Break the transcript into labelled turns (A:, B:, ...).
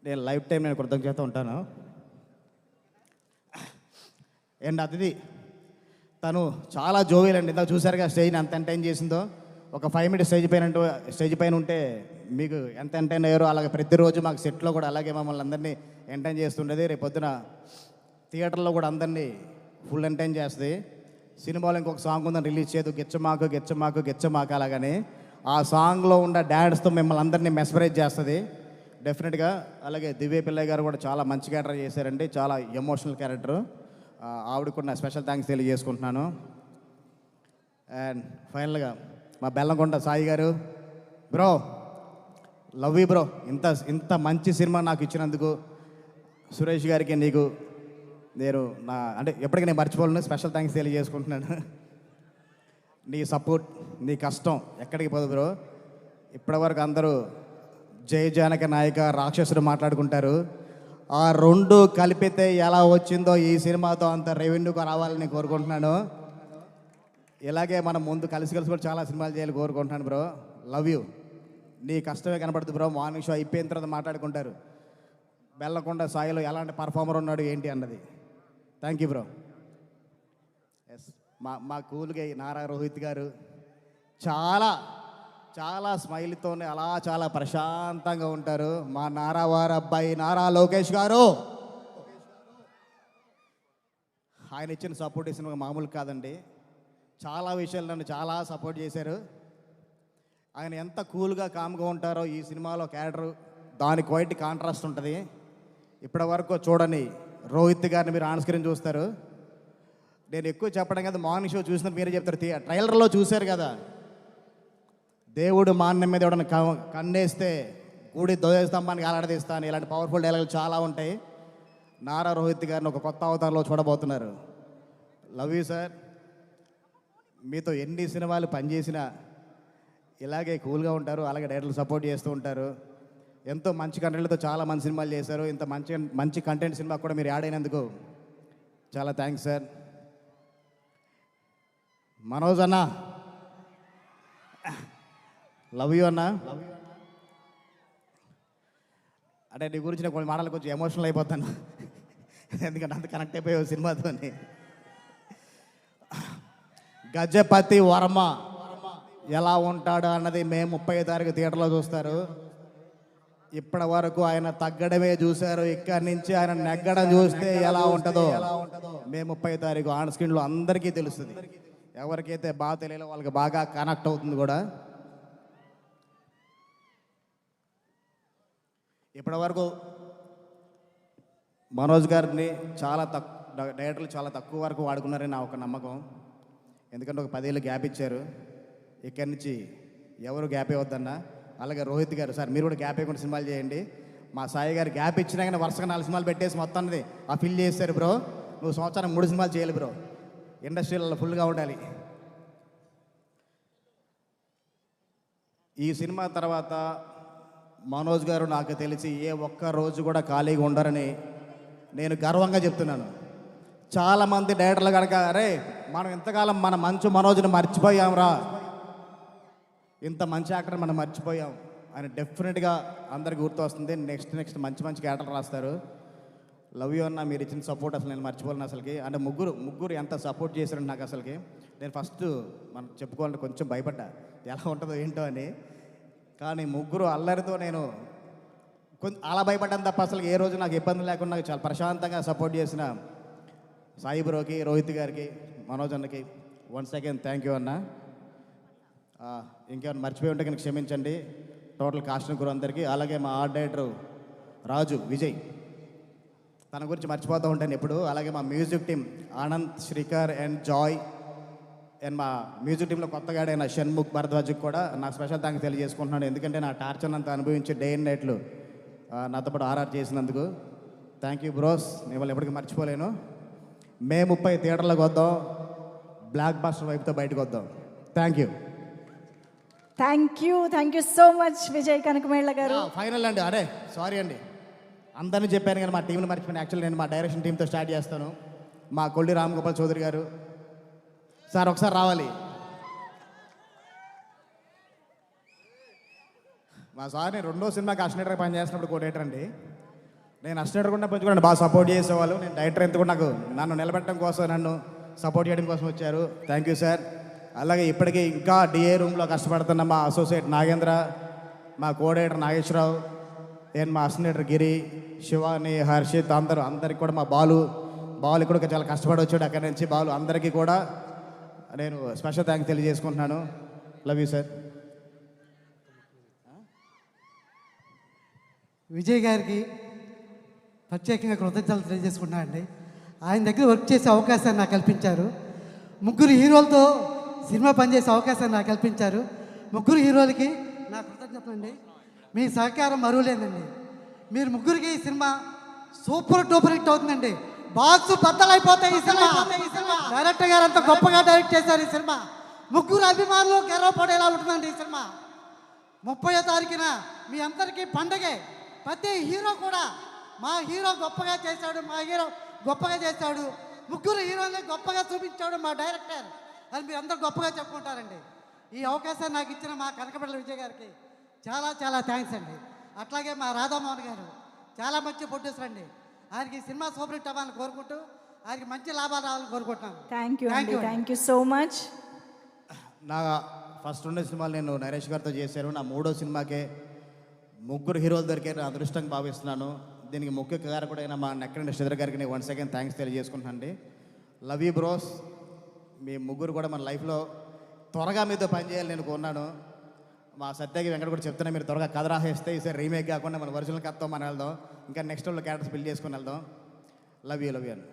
A: నేను life time నేను కృతజ్ఞత ఉంటాను. అండ్ అతిథి తను చాలా జోవియల్ అండి. ఇందాక చూసారుగా స్టేజ్ని ఎంత ఎంటైన్ చేసిందో. ఒక 5 మినిట్స్ స్టేజ్ పైన ఉంటే మీకు ఎంత ఎంటైన్ అయ్యారో అలాగే ప్రతిరోజు మాకు సెట్లో కూడా అలాగే మమ్మల్ని అందరినీ ఎంటైన్ చేస్తుండేది. రేపు పొద్దున థియేటర్లో కూడా అందరినీ ఫుల్ ఎంటైన్ చేస్తుంది. సినిమాలో ఇంకొక సాంగ్ ఉందని రిలీజ్ చేయదు, గిచ్చమాకు గిచ్చమాకు గిచ్చమాకు అలాగని. ఆ సాంగ్లో ఉన్న డ్యాన్స్తో మిమ్మల్ని అందరినీ మెస్మరైజ్ చేస్తుంది డెఫినెట్గా. అలాగే దివ్య పిల్లయ్య గారు కూడా చాలా మంచి క్యారెక్టర్ చేశారండి, చాలా ఎమోషనల్ క్యారెక్టరు. ఆవిడకున్న స్పెషల్ థ్యాంక్స్ తెలియజేసుకుంటున్నాను. అండ్ ఫైనల్గా మా బెల్లంకొండ సాయి గారు, బ్రో లవ్ యూ బ్రో. ఇంత మంచి సినిమా నాకు ఇచ్చినందుకు సురేష్ గారికి నీకు నేను అంటే ఎప్పటికీ నేను మర్చిపోలేను, స్పెషల్ థ్యాంక్స్ తెలియజేసుకుంటున్నాను. నీ సపోర్ట్, నీ కష్టం ఎక్కడికి పోదు బ్రో. ఇప్పటివరకు అందరూ జయ జానక నాయక రాక్షసుడు మాట్లాడుకుంటారు. ఆ రెండు కలిపితే ఎలా వచ్చిందో ఈ సినిమాతో అంత రెవెన్యూగా రావాలని కోరుకుంటున్నాను. ఇలాగే మనం ముందు కలిసి కూడా చాలా సినిమాలు చేయాలి కోరుకుంటున్నాను బ్రో. Love you. నీ కష్టమే కనపడుతుంది బ్రో. మార్నింగ్ షో అయిపోయిన తర్వాత మాట్లాడుకుంటారు బెల్లకొండ సాయిలో ఎలాంటి పర్ఫార్మర్ ఉన్నాడు ఏంటి అన్నది. Thank you bro. ఎస్, మా కూల్గా నారా రోహిత్ గారు చాలా చాలా స్మైల్తోనే అలా చాలా ప్రశాంతంగా ఉంటారు. మా నారా వారి అబ్బాయి నారా లోకేష్ గారు, ఆయన ఇచ్చిన సపోర్ట్ ఇచ్చిన మామూలు కాదండి. చాలా విషయాలు నన్ను చాలా సపోర్ట్ చేశారు. ఆయన ఎంత కూల్గా కామ్గా ఉంటారో ఈ సినిమాలో క్యారెక్టర్ దానికి వైట్ కాంట్రాస్ట్ ఉంటుంది. ఇప్పటి వరకు చూడని రోహిత్ గారిని మీరు ఆన్ స్క్రీన్ చూస్తారు. నేను ఎక్కువ చెప్పడం కదా, మార్నింగ్ షో చూసినట్టు మీరే చెప్తారు. ట్రైలర్లో చూశారు కదా, దేవుడు మాన్యం మీద ఎవడన్నా కన్నేస్తే కూడి ధ్వజస్తంభానికి ఆలాడదీస్తాను, ఇలాంటి పవర్ఫుల్ డైలాగులు చాలా ఉంటాయి. నారా రోహిత్ గారిని ఒక కొత్త అవతారంలో చూడబోతున్నారు. Love you sir. మీతో ఎన్ని సినిమాలు పనిచేసినా ఇలాగే కూల్గా ఉంటారు, అలాగే డైరెక్టర్లు సపోర్ట్ చేస్తూ ఉంటారు. ఎంతో మంచి కంటెంట్లతో చాలా మంచి సినిమాలు చేశారు. ఇంత మంచి కంటెంట్ సినిమా కూడా మీరు యాడ్ అయినందుకు చాలా థ్యాంక్స్ సార్. మనోజ్ అన్న, లవ్ యూ అన్న. అంటే నీ గురించి నేను కొన్ని మాటలు కొంచెం ఎమోషనల్ అయిపోతాను, ఎందుకంటే అంత కనెక్ట్ అయిపోయావు సినిమాతో. గజపతి వర్మ ఎలా ఉంటాడు అన్నది మే 30 తారీఖు థియేటర్లో చూస్తారు. ఇప్పటి వరకు ఆయన తగ్గడమే చూశారు, ఇక్కడి నుంచి ఆయన నెగ్గడం చూస్తే ఎలా ఉంటుందో మే 30 తారీఖు ఆన్ స్క్రీన్లో అందరికీ తెలుస్తుంది. ఎవరికైతే బాగా తెలియదో వాళ్ళకి బాగా కనెక్ట్ అవుతుంది కూడా. ఇప్పటి వరకు మనోజ్ గారిని డైరెక్టర్లు చాలా తక్కువ వరకు వాడుకున్నారని నా ఒక నమ్మకం. ఎందుకంటే ఒక 10 ఏళ్ళు గ్యాప్ ఇచ్చారు. ఇక్కడి నుంచి ఎవరు గ్యాప్ ఇవ్వద్దన్నా. అలాగే రోహిత్ గారు, సార్ మీరు కూడా గ్యాప్ ఇవ్వకుండా సినిమాలు చేయండి. మా సాయి గారు గ్యాప్ ఇచ్చినా కానీ వరుసగా 4 సినిమాలు పెట్టేసి మొత్తాన్ని ఆ ఫిల్ చేశారు బ్రో. నువ్వు సంవత్సరానికి 3 సినిమాలు చేయాలి బ్రో, ఇండస్ట్రీలో ఫుల్గా ఉండాలి. ఈ సినిమా తర్వాత మనోజ్ గారు నాకు తెలిసి ఏ ఒక్క రోజు కూడా ఖాళీగా ఉండరని నేను గర్వంగా చెప్తున్నాను. చాలామంది డైరెక్టర్లు కనుక అరే మనం ఇంతకాలం మన మంచు మనోజ్ని మర్చిపోయాంరా, ఇంత మంచి యాక్టర్ మనం మర్చిపోయాం అని డెఫినెట్గా అందరికి గుర్తు వస్తుంది. నెక్స్ట్ మంచి క్యారెక్టర్ రాస్తారు. లవ్ యూ అన్న, మీరు ఇచ్చిన సపోర్ట్ అసలు నేను మర్చిపోలేను అసలుకి. అంటే ముగ్గురు ఎంత సపోర్ట్ చేశారండి నాకు అసలుకి. నేను ఫస్ట్ మనం చెప్పుకోవాలంటే కొంచెం భయపడ్డా ఎలా ఉంటుందో ఏంటో అని. కానీ ముగ్గురు అల్లరితో నేను అలా భయపడ్డాను తప్ప అసలు ఏ రోజు నాకు ఇబ్బంది లేకుండా నాకు చాలా ప్రశాంతంగా సపోర్ట్ చేసిన సాయి బ్రోకి, రోహిత్ గారికి, మనోజ్ అన్నకి వన్స్ అగైన్ థ్యాంక్ యూ అన్న. ఇంకేమైనా మర్చిపోయి ఉంటే కనుక క్షమించండి టోటల్ కాస్ట్ అండ్ క్రూ అందరికీ. అలాగే మా ఆర్ట్ డైరెక్టర్ రాజు విజయ్, తన గురించి మర్చిపోతూ ఉంటాను ఎప్పుడు. అలాగే మా music team Anand, Srikar and Joy, and మా మ్యూజిక్ టీంలో కొత్తగా అయిన షణ్ముఖ్ భరద్వాజ్కి కూడా నా స్పెషల్ థ్యాంక్స్ తెలియజేసుకుంటున్నాను. ఎందుకంటే నా టార్చర్ అంతా అనుభవించి డే అండ్ నైట్లు నాతో పాటు ఆర్ఆర్ చేసినందుకు థ్యాంక్ యూ బ్రోస్. నేను వాళ్ళు ఎప్పటికీ మర్చిపోలేను. మే 30 థియేటర్లోకి వద్దాం, బ్లాక్ బాస్టర్ వైపుతో బయటకు వద్దాం. Thank you.
B: Thank you so much Vijay Kanakamella గారు.
A: ఫైనల్ అండి, అరే సారీ అండి అందరినీ చెప్పాను కానీ మా టీంని మర్చిపోయాను. యాక్చువల్లీ నేను మా డైరెక్షన్ టీంతో స్టార్ట్ చేస్తాను. మా కొల్లి రామగోపాల్ చౌదరి గారు సార్ ఒకసారి రావాలి. మా సార్ని రెండో సినిమాకి అసినేటర్గా పనిచేస్తున్నప్పుడు కోటేటర్ అండి. నేను అసిస్టెంట్ కూడా పెంచుకున్నాను, బాగా సపోర్ట్ చేసేవాళ్ళు. నేను డైరెక్టర్ ఎంత కూడా నన్ను నిలబెట్టడం కోసం, నన్ను సపోర్ట్ చేయడం కోసం వచ్చారు. Thank you sir. అలాగే ఇప్పటికీ ఇంకా డిఏ రూమ్లో కష్టపడుతున్న మా అసోసియేట్ నాగేంద్ర, మా కోఆర్డినేటర్ నాగేశ్వరరావు, నేను మా అసిస్టెంట్ గిరి, శివాని, హర్షిత్, అందరికి కూడా మా బాలు కూడా చాలా కష్టపడి వచ్చాడు అక్కడి నుంచి. బాలు అందరికీ కూడా నేను స్పెషల్ థ్యాంక్స్ తెలియజేసుకుంటున్నాను. Love you sir.
C: విజయ్ గారికి ప్రత్యేకంగా కృతజ్ఞతలు తెలియజేసుకుంటున్నాను అండి. ఆయన దగ్గర వర్క్ చేసే అవకాశాన్ని నాకు కల్పించారు. ముగ్గురు హీరోలతో సినిమా పనిచేసే అవకాశాన్ని నాకు కల్పించారు. ముగ్గురు హీరోలకి నా కృతజ్ఞతలు అండి. మీ సహకారం మరువలేదండి. మీరు ముగ్గురికి ఈ సినిమా సూపర్ డూపర్ హిట్ అవుతుందండి. బాక్స్ బద్దలైపోతాయి ఈ సినిమా. డైరెక్టర్ గారు అంత గొప్పగా డైరెక్ట్ చేశారు ఈ సినిమా. ముగ్గురు అభిమానులు గర్వపడేలా ఉంటుందండి ఈ సినిమా. 30వ తారీఖున మీ అందరికీ పండగే. ప్రతి హీరో కూడా మా హీరో గొప్పగా చేశాడు, మా హీరో గొప్పగా చేశాడు, ముగ్గురు హీరోని గొప్పగా చూపించాడు మా డైరెక్టర్ అని మీరు అందరూ గొప్పగా చెప్పుకుంటారండి. ఈ అవకాశాన్ని నాకు ఇచ్చిన మా కనకపల్లి విజయ్ గారికి చాలా చాలా థ్యాంక్స్ అండి. అట్లాగే మా రాధామోహన్ గారు చాలా మంచి ప్రొడ్యూసర్ అండి. ఆయనకి ఈ సినిమా సూపర్ హిట్ అవ్వాలని కోరుకుంటూ ఆయనకి మంచి లాభాలు రావాలని కోరుకుంటున్నాను.
B: Thank you so much.
A: నా ఫస్ట్ 2 సినిమాలు నేను నరేష్ గారితో చేశాను. నా 3వ సినిమాకే ముగ్గురు హీరోలు దొరికే నా అదృష్టంగా భావిస్తున్నాను. దీనికి ముఖ్య కారకుడైన మా నెక్కడి శ్రీధర్ గారికి నేను వన్స్ అగైన్ థ్యాంక్స్ తెలియజేసుకుంటున్నాను అండి. Love you bros. మీ ముగ్గురు కూడా మన లైఫ్లో త్వరగా మీతో పనిచేయాలి నేను కోరున్నాను. మా సత్యకి వెంకట కూడా చెప్తున్నా, మీరు త్వరగా కథ రాసేస్తే ఈసారి రీమేక్ కాకుండా మన ఒరిజినల్ కథతో మనం వెళ్దాం. ఇంకా నెక్స్ట్ వాళ్ళు క్యారెక్టర్స్ బిల్డ్ చేసుకొని వెళ్దాం. లవ్ యూ అని.